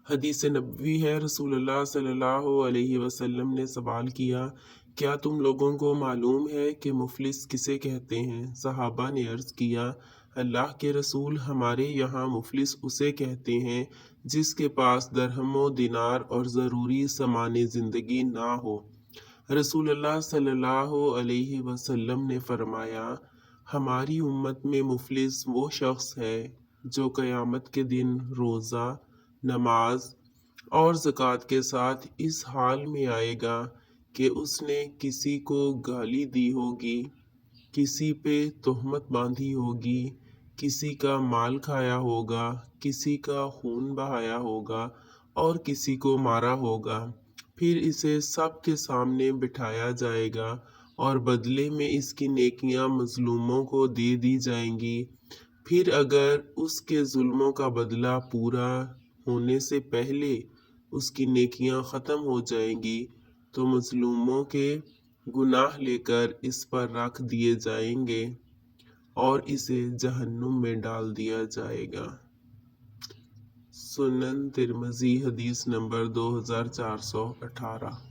حدیث نبوی ہے، رسول اللہ صلی اللہ علیہ وسلم نے سوال کیا، کیا تم لوگوں کو معلوم ہے کہ مفلس کسے کہتے ہیں؟ صحابہ نے عرض کیا، اللہ کے رسول، ہمارے یہاں مفلس اسے کہتے ہیں جس کے پاس درہم و دینار اور ضروری سامان زندگی نہ ہو۔ رسول اللہ صلی اللہ علیہ وسلم نے فرمایا، ہماری امت میں مفلس وہ شخص ہے جو قیامت کے دن روزہ، نماز اور زکوٰۃ کے ساتھ اس حال میں آئے گا کہ اس نے کسی کو گالی دی ہوگی، کسی پہ تہمت باندھی ہوگی، کسی کا مال کھایا ہوگا، کسی کا خون بہایا ہوگا اور کسی کو مارا ہوگا۔ پھر اسے سب کے سامنے بٹھایا جائے گا اور بدلے میں اس کی نیکیاں مظلوموں کو دے دی جائیں گی۔ پھر اگر اس کے ظلموں کا بدلہ پورا ہونے سے پہلے اس کی نیکیاں ختم ہو جائیں گی تو مظلوموں کے گناہ لے کر اس پر رکھ دیے جائیں گے اور اسے جہنم میں ڈال دیا جائے گا۔ سنن ترمذی، حدیث نمبر 2418۔